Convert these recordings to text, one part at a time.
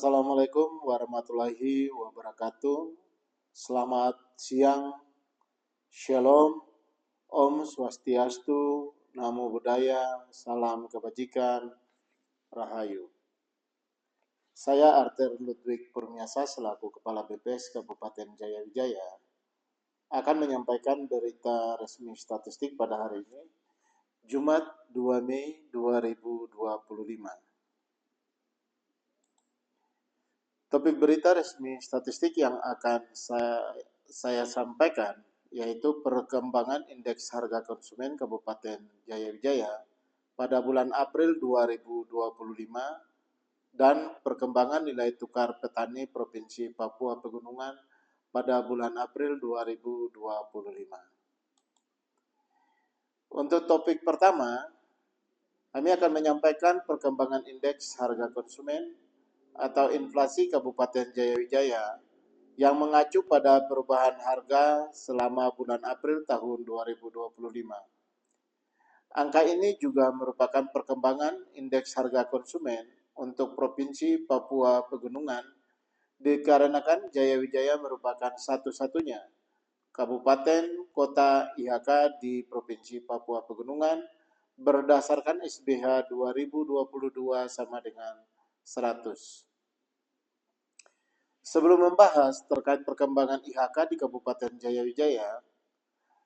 Assalamualaikum warahmatullahi wabarakatuh. Selamat siang, Shalom, Om Swastiastu, Namo Buddhaya, Salam Kebajikan, Rahayu. Saya Arthur Ludwig Purniasa selaku Kepala BPS Kabupaten Jayawijaya akan menyampaikan berita resmi statistik pada hari ini, Jumat 2 Mei 2025. Topik berita resmi statistik yang akan saya sampaikan yaitu perkembangan indeks harga konsumen Kabupaten Jayawijaya pada bulan April 2025 dan perkembangan nilai tukar petani Provinsi Papua Pegunungan pada bulan April 2025. Untuk topik pertama, kami akan menyampaikan perkembangan indeks harga konsumen atau inflasi Kabupaten Jayawijaya yang mengacu pada perubahan harga selama bulan April tahun 2025. Angka ini juga merupakan perkembangan indeks harga konsumen untuk Provinsi Papua Pegunungan dikarenakan Jayawijaya merupakan satu-satunya kabupaten kota IHK di Provinsi Papua Pegunungan berdasarkan SBH 2022 sama dengan 100. Sebelum membahas terkait perkembangan IHK di Kabupaten Jayawijaya,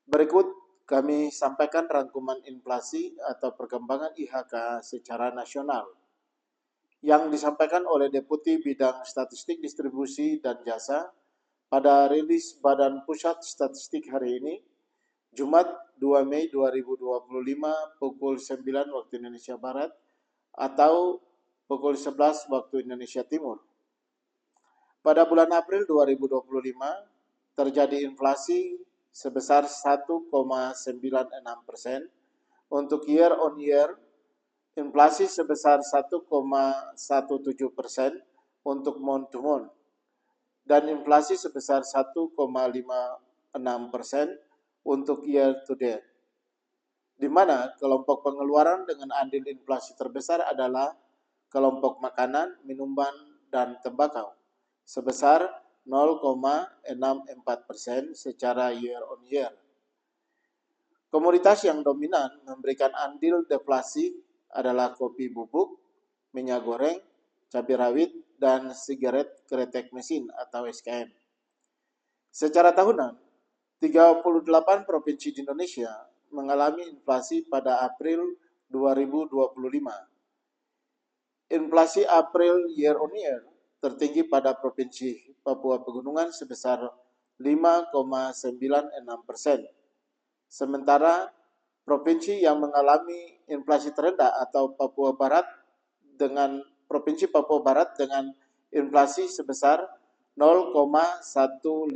berikut kami sampaikan rangkuman inflasi atau perkembangan IHK secara nasional yang disampaikan oleh Deputi Bidang Statistik Distribusi dan Jasa pada rilis Badan Pusat Statistik hari ini, Jumat 2 Mei 2025 pukul 9 waktu Indonesia Barat atau pukul 11 waktu Indonesia Timur. Pada bulan April 2025 terjadi inflasi sebesar 1,96%, untuk year on year inflasi sebesar 1,17% untuk month to month, dan inflasi sebesar 1,56% untuk year to date, di mana kelompok pengeluaran dengan andil inflasi terbesar adalah kelompok makanan, minuman, dan tembakau sebesar 0,64% secara year on year. Komoditas yang dominan memberikan andil deflasi adalah kopi bubuk, minyak goreng, cabai rawit, dan sigaret kretek mesin atau SKM. Secara tahunan, 38 provinsi di Indonesia mengalami inflasi pada April 2025. Inflasi April year on year tertinggi pada Provinsi Papua Pegunungan sebesar 5,96%. Sementara provinsi yang mengalami inflasi terendah atau Provinsi Papua Barat dengan inflasi sebesar 0,15%.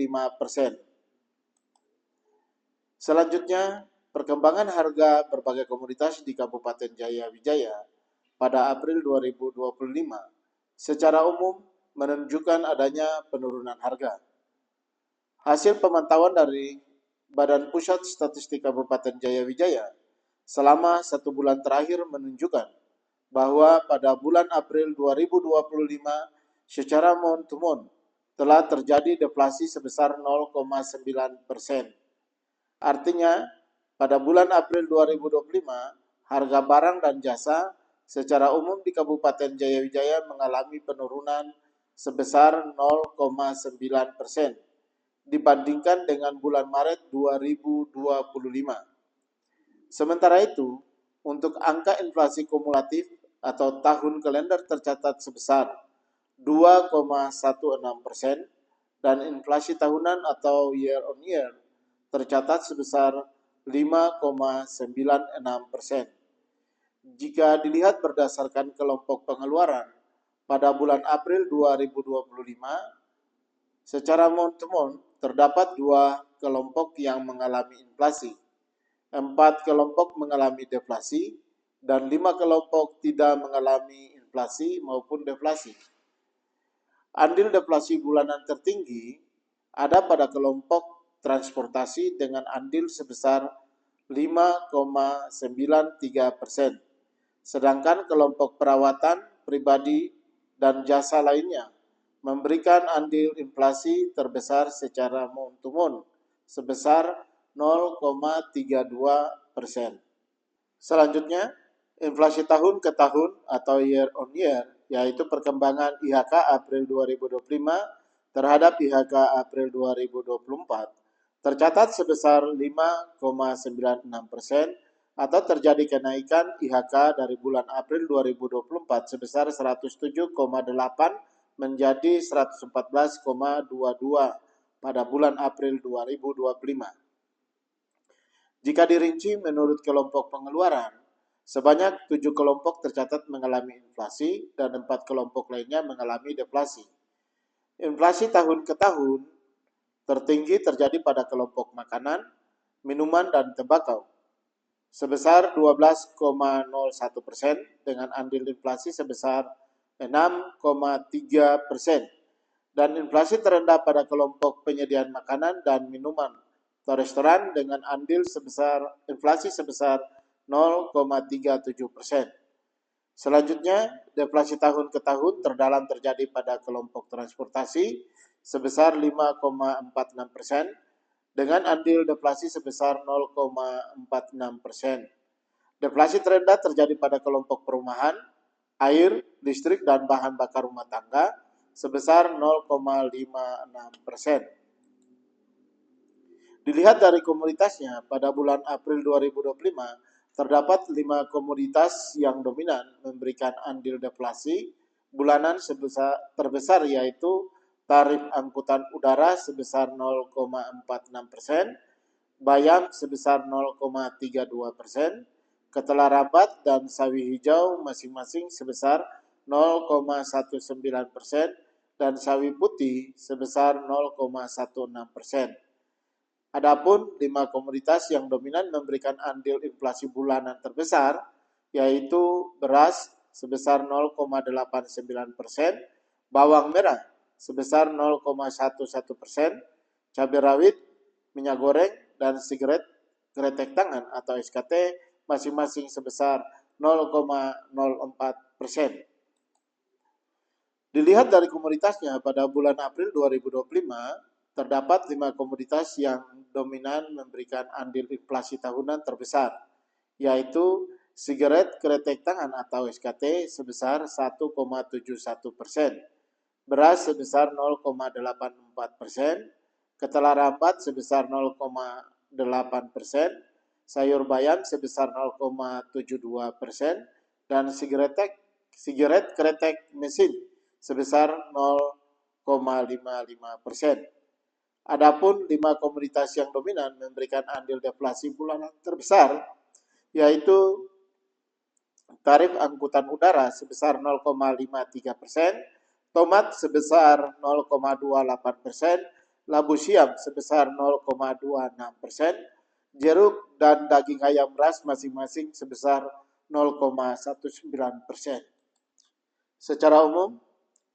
Selanjutnya, perkembangan harga berbagai komoditas di Kabupaten Jayawijaya pada April 2025 secara umum menunjukkan adanya penurunan harga. Hasil pemantauan dari Badan Pusat Statistik Kabupaten Jayawijaya selama 1 bulan terakhir menunjukkan bahwa pada bulan April 2025 secara month to month telah terjadi deflasi sebesar 0,9%. Artinya, pada bulan April 2025, harga barang dan jasa secara umum di Kabupaten Jayawijaya mengalami penurunan sebesar 0,9% dibandingkan dengan bulan Maret 2025. Sementara itu, untuk angka inflasi kumulatif atau tahun kalender tercatat sebesar 2,16% dan inflasi tahunan atau year on year tercatat sebesar 5,96%. Jika dilihat berdasarkan kelompok pengeluaran pada bulan April 2025, secara month to month terdapat 2 kelompok yang mengalami inflasi, 4 kelompok mengalami deflasi, dan 5 kelompok tidak mengalami inflasi maupun deflasi. Andil deflasi bulanan tertinggi ada pada kelompok transportasi dengan andil sebesar 5,93%, sedangkan kelompok perawatan pribadi dan jasa lainnya memberikan andil inflasi terbesar secara month-to-month sebesar 0,32%. Selanjutnya, inflasi tahun ke tahun atau year on year, yaitu perkembangan IHK April 2025 terhadap IHK April 2024, tercatat sebesar 5,96% atau terjadi kenaikan IHK dari bulan April 2024 sebesar 107,8 menjadi 114,22 pada bulan April 2025. Jika dirinci menurut kelompok pengeluaran, sebanyak 7 kelompok tercatat mengalami inflasi dan 4 kelompok lainnya mengalami deflasi. Inflasi tahun ke tahun tertinggi terjadi pada kelompok makanan, minuman, dan tembakau sebesar 12,01% dengan andil inflasi sebesar 6,3%, dan inflasi terendah pada kelompok penyediaan makanan dan minuman atau restoran dengan andil inflasi sebesar 0,37%. Selanjutnya, deflasi tahun ke tahun terdalam terjadi pada kelompok transportasi sebesar 5,46% dengan andil deflasi sebesar 0,46%. Deflasi terendah terjadi pada kelompok perumahan, air, listrik, dan bahan bakar rumah tangga sebesar 0,56%. Dilihat dari komoditasnya, pada bulan April 2025, terdapat 5 komoditas yang dominan memberikan andil deflasi bulanan terbesar, yaitu tarif angkutan udara sebesar 0,46%, bayam sebesar 0,32%, ketelar rabat dan sawi hijau masing-masing sebesar 0,19%, dan sawi putih sebesar 0,16%. Adapun 5 komoditas yang dominan memberikan andil inflasi bulanan terbesar, yaitu beras sebesar 0,89%, bawang merah sebesar 0,11%, cabai rawit, minyak goreng, dan sigaret kretek tangan atau SKT masing-masing sebesar 0,04%. Dilihat dari komoditasnya, pada bulan April 2025, terdapat 5 komoditas yang dominan memberikan andil inflasi tahunan terbesar, yaitu sigaret kretek tangan atau SKT sebesar 1,71%, beras sebesar 0,84%, ketelar rapat sebesar 0,8%, sayur bayam sebesar 0,72%, dan sigaret kretek mesin sebesar 0,55%. Adapun 5 komoditas yang dominan memberikan andil deflasi bulanan terbesar, yaitu tarif angkutan udara sebesar 0,53%, tomat sebesar 0,28%, labu siam sebesar 0,26%, jeruk dan daging ayam ras masing-masing sebesar 0,19%. Secara umum,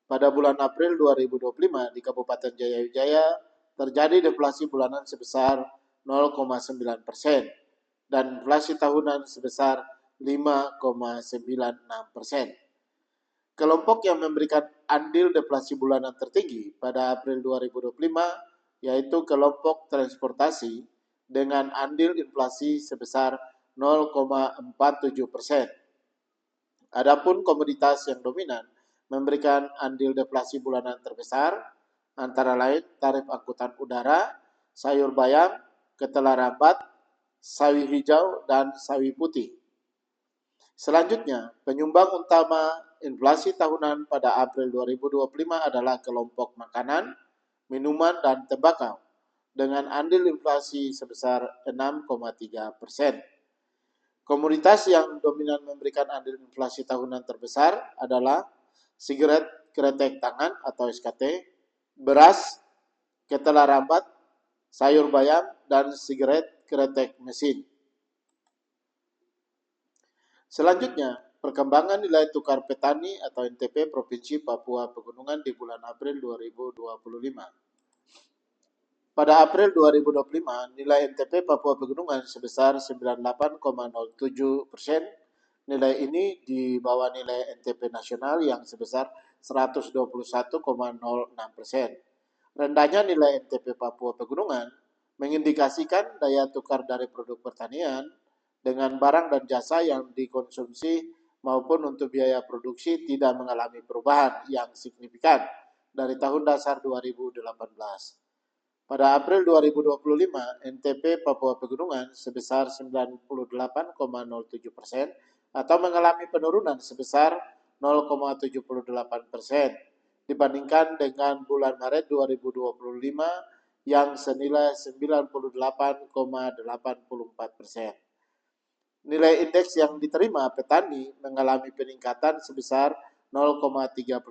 pada bulan April 2025 di Kabupaten Jaya Wijaya terjadi deflasi bulanan sebesar 0,9% dan inflasi tahunan sebesar 5,96%. Kelompok yang memberikan andil deflasi bulanan tertinggi pada April 2025 yaitu kelompok transportasi dengan andil inflasi sebesar 0,47%. Adapun komoditas yang dominan memberikan andil deflasi bulanan terbesar antara lain tarif angkutan udara, sayur bayam, ketelar rabat, sawi hijau, dan sawi putih. Selanjutnya, penyumbang utama inflasi tahunan pada April 2025 adalah kelompok makanan, minuman, dan tembakau dengan andil inflasi sebesar 6,3%. Komoditas yang dominan memberikan andil inflasi tahunan terbesar adalah sigaret kretek tangan atau SKT, beras, ketelar rabat, sayur bayam, dan sigaret kretek mesin. Selanjutnya, perkembangan nilai tukar petani atau NTP Provinsi Papua Pegunungan di bulan April 2025. Pada April 2025, nilai NTP Papua Pegunungan sebesar 98,07%. Nilai ini di bawah nilai NTP nasional yang sebesar 121,06%. Rendahnya nilai NTP Papua Pegunungan mengindikasikan daya tukar dari produk pertanian dengan barang dan jasa yang dikonsumsi maupun untuk biaya produksi tidak mengalami perubahan yang signifikan dari tahun dasar 2018. Pada April 2025, NTP Papua Pegunungan sebesar 98,07% atau mengalami penurunan sebesar 0,78% dibandingkan dengan bulan Maret 2025 yang senilai 98,84%. Nilai indeks yang diterima petani mengalami peningkatan sebesar 0,31%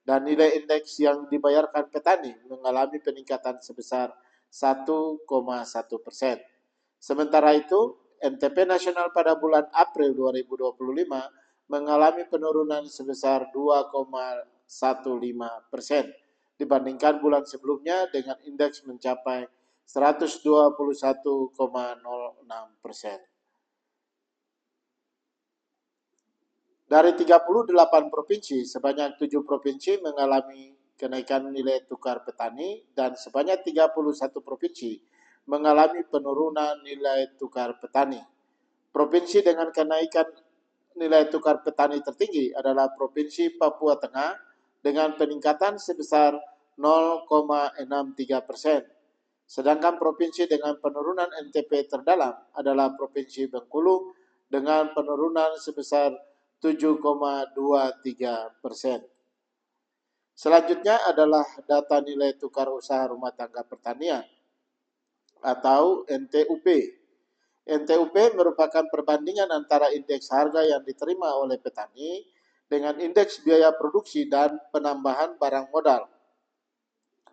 dan nilai indeks yang dibayarkan petani mengalami peningkatan sebesar 1,1%. Sementara itu, NTP nasional pada bulan April 2025 mengalami penurunan sebesar 2,15% dibandingkan bulan sebelumnya dengan indeks mencapai 121,06%. Dari 38 provinsi, sebanyak 7 provinsi mengalami kenaikan nilai tukar petani dan sebanyak 31 provinsi mengalami penurunan nilai tukar petani. Provinsi dengan kenaikan nilai tukar petani tertinggi adalah Provinsi Papua Tengah dengan peningkatan sebesar 0,63%. Sedangkan provinsi dengan penurunan NTP terdalam adalah Provinsi Bengkulu dengan penurunan sebesar 7,23%. Selanjutnya adalah data nilai tukar usaha rumah tangga pertanian atau NTUP. NTUP merupakan perbandingan antara indeks harga yang diterima oleh petani dengan indeks biaya produksi dan penambahan barang modal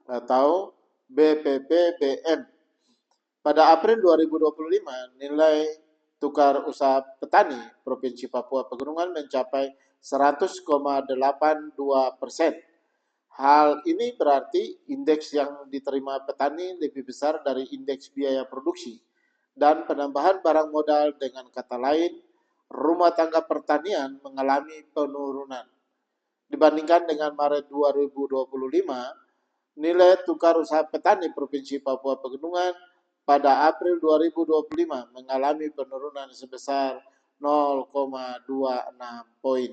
atau BPPBM. Pada April 2025, nilai tukar usaha petani Provinsi Papua Pegunungan mencapai 100,82%. Hal ini berarti indeks yang diterima petani lebih besar dari indeks biaya produksi dan penambahan barang modal. Dengan kata lain, rumah tangga pertanian mengalami penurunan. Dibandingkan dengan Maret 2025, nilai tukar usaha petani Provinsi Papua Pegunungan pada April 2025 mengalami penurunan sebesar 0,26 poin.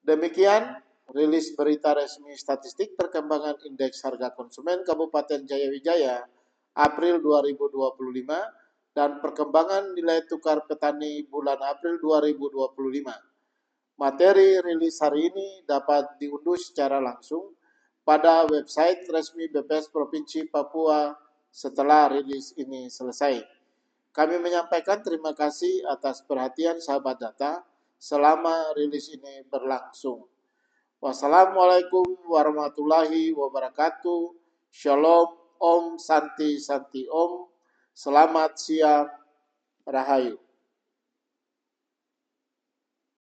Demikian rilis berita resmi statistik perkembangan indeks harga konsumen Kabupaten Jayawijaya April 2025 dan perkembangan nilai tukar petani bulan April 2025. Materi rilis hari ini dapat diunduh secara langsung pada website resmi BPS Provinsi Papua setelah rilis ini selesai. Kami menyampaikan terima kasih atas perhatian sahabat data selama rilis ini berlangsung. Wassalamualaikum warahmatullahi wabarakatuh. Shalom, Om Santi Santi Om. Selamat siang, Rahayu.